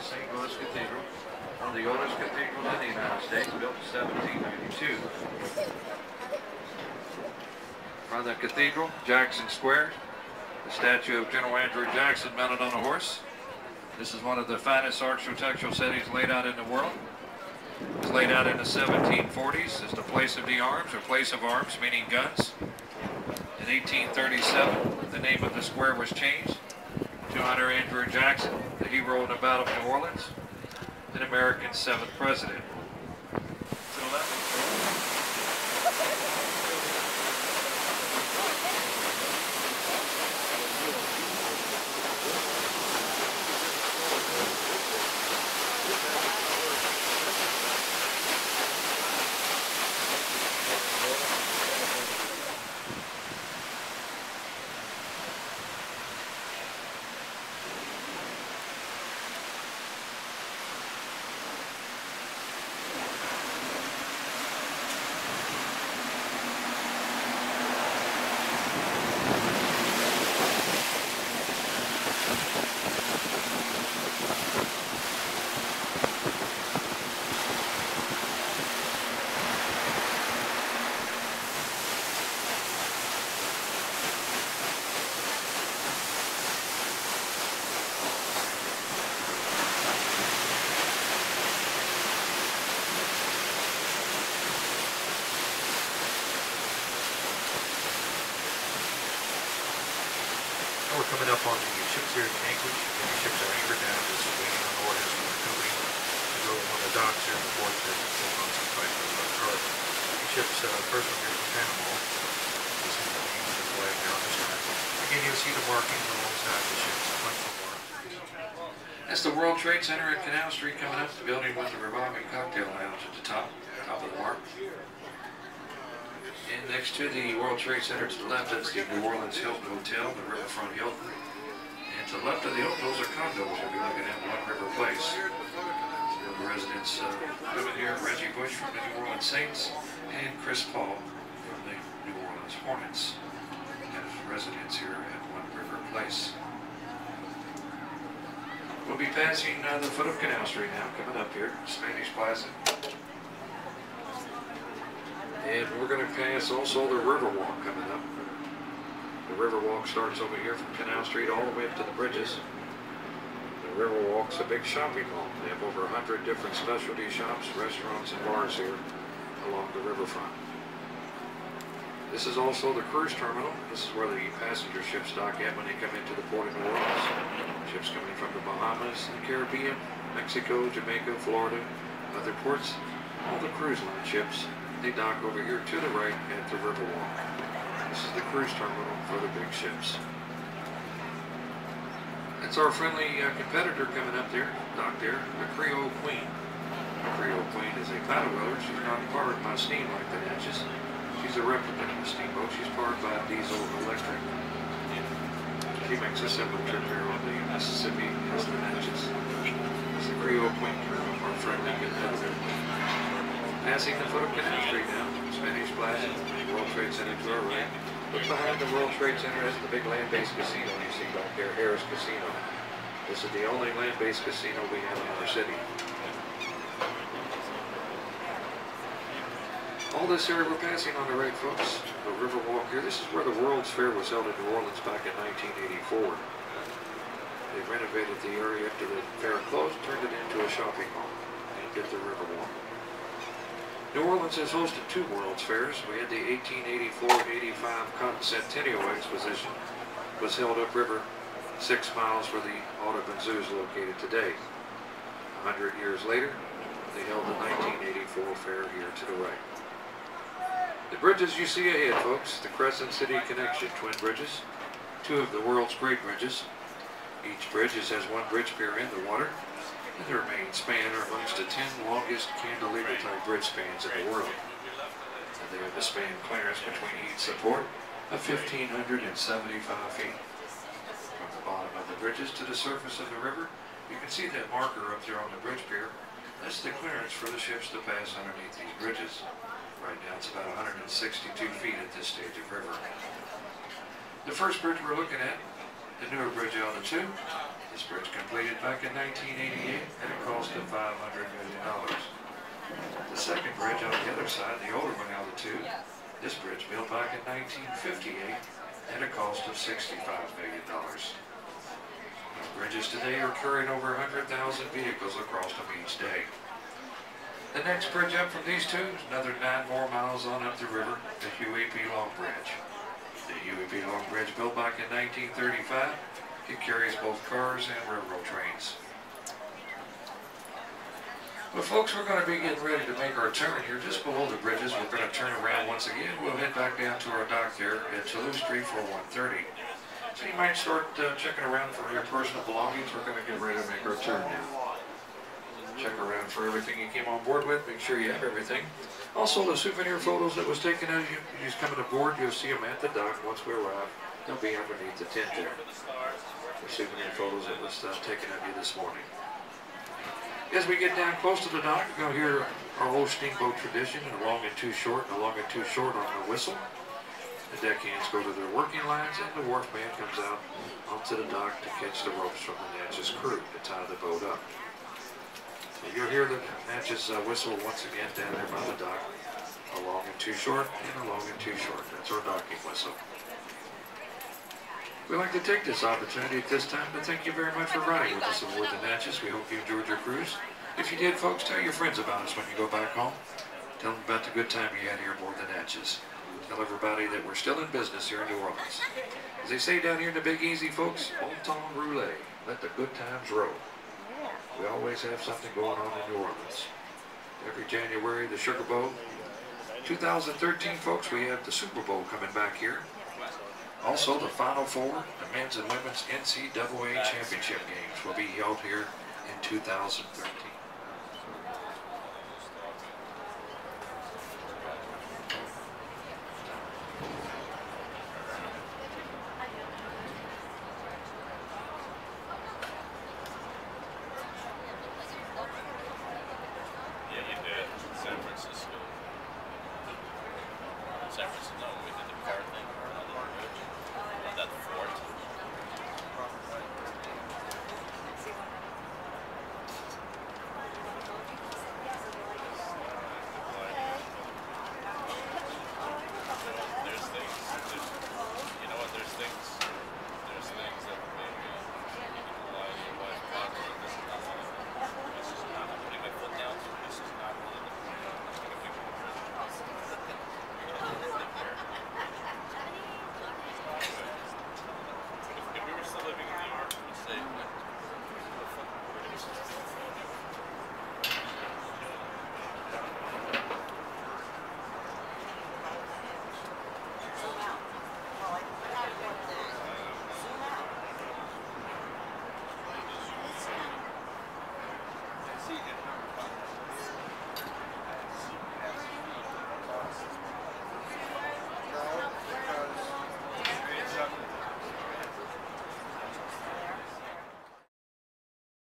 St. Louis Cathedral, one of the oldest cathedrals in the United States, built in 1792. From the cathedral, Jackson Square, the statue of General Andrew Jackson mounted on a horse. This is one of the finest architectural settings laid out in the world. It was laid out in the 1740s as the place of the arms, or place of arms, meaning guns. In 1837, the name of the square was changed to honor Andrew Jackson, the hero in the Battle of New Orleans, and America's 7th president. To the left. We're coming up on the ships here in Anchorage. Many ships are anchored down, just waiting on orders from the company to go on the docks here in the port to take on some type of cargo. These ships, first one here from Panama. You see the name of the flag down this time. Again, you'll see the markings alongside the ships. That's the World Trade Center at Canal Street coming up. The building with the revolving cocktail lounge at the top of the mark. And next to the World Trade Center to the left is the New Orleans Hilton Hotel, the Riverfront Hilton. And to the left of the Hilton, those are condos. We'll be looking at One River Place. The residents living here, Reggie Bush from the New Orleans Saints and Chris Paul from the New Orleans Hornets as residents here at One River Place. We'll be passing the foot of Canal Street now, coming up here, Spanish Plaza. And we're going to pass also the Riverwalk coming up. The Riverwalk starts over here from Canal Street all the way up to the bridges. The Riverwalk's a big shopping mall. They have over 100 different specialty shops, restaurants, and bars here along the riverfront. This is also the cruise terminal. This is where the passenger ships dock at when they come into the port of New Orleans. Ships coming from the Bahamas, the Caribbean, Mexico, Jamaica, Florida, other ports. All the cruise line ships, they dock over here to the right at the Riverwalk. This is the cruise terminal for the big ships. That's our friendly competitor coming up there, docked there, the Creole Queen. The Creole Queen is a paddle wheeler. She's not powered by steam like the Natchez. She's a replica of the steamboat. She's powered by diesel and electric. She makes a similar trip here on the Mississippi as the Natchez. It's the Creole Queen, our friendly competitor. Passing the foot of Canal Street now, Spanish Plaza, World Trade Center to our right. Look behind the World Trade Center, that's the big land-based casino you see back there, Harris Casino. This is the only land-based casino we have in our city. All this area we're passing on the right, folks, the Riverwalk here. This is where the World's Fair was held in New Orleans back in 1984. They renovated the area after the fair closed, turned it into a shopping mall, and did the Riverwalk. New Orleans has hosted 2 World's Fairs. We had the 1884-85 Cotton Centennial Exposition. It was held upriver 6 miles where the Audubon Zoo is located today. 100 years later, they held the 1984 fair here to the right. The bridges you see ahead, folks, the Crescent City Connection Twin Bridges, 2 of the world's great bridges. Each bridge has 1 bridge pier in the water. And their main span are amongst the 10 longest cantilever-type bridge spans in the world. And they have a span clearance between each support of 1,575 feet. From the bottom of the bridges to the surface of the river, you can see that marker up there on the bridge pier. That's the clearance for the ships to pass underneath these bridges. Right now it's about 162 feet at this stage of river. The first bridge we're looking at The newer bridge on the 2. This bridge completed back in 1988 at a cost of $500 million. The second bridge on the other side, the older one on the 2. This bridge built back in 1958 at a cost of $65 million. Bridges today are carrying over 100,000 vehicles across them each day. The next bridge up from these two is another 9 more miles on up the river, the Huey P. Long Bridge. The Huey P. Long Bridge, built back in 1935, it carries both cars and railroad trains. Well, folks, we're going to be getting ready to make our turn here just below the bridges. We're going to turn around once again. We'll head back down to our dock there at Toulouse Street for 1:30. So you might start checking around for your personal belongings. We're going to get ready to make our turn now. Check around for everything you came on board with. Make sure you have everything. Also, the souvenir photos that was taken as you just coming aboard, you'll see them at the dock once we arrive. They'll be underneath the tent there. The souvenir photos that was taken of you this morning. As we get down close to the dock, you're going to hear our old steamboat tradition, and long and too short, and long and too short on the whistle. The deckhands go to their working lines, and the wharfman comes out onto the dock to catch the ropes from the Natchez crew to tie the boat up. So you'll hear the Natchez whistle once again down there by the dock. A long and too short, and a long and too short. That's our docking whistle. We'd like to take this opportunity at this time to thank you very much for riding with us aboard the Natchez. We hope you enjoyed your cruise. If you did, folks, tell your friends about us when you go back home. Tell them about the good time you had here aboard the Natchez. Tell everybody that we're still in business here in New Orleans. As they say down here in the Big Easy, folks, bon temps roulé. Let the good times roll. We always have something going on in New Orleans. Every January, the Sugar Bowl. 2013, folks, we have the Super Bowl coming back here. Also, the Final Four, the men's and women's NCAA championship games will be held here in 2013.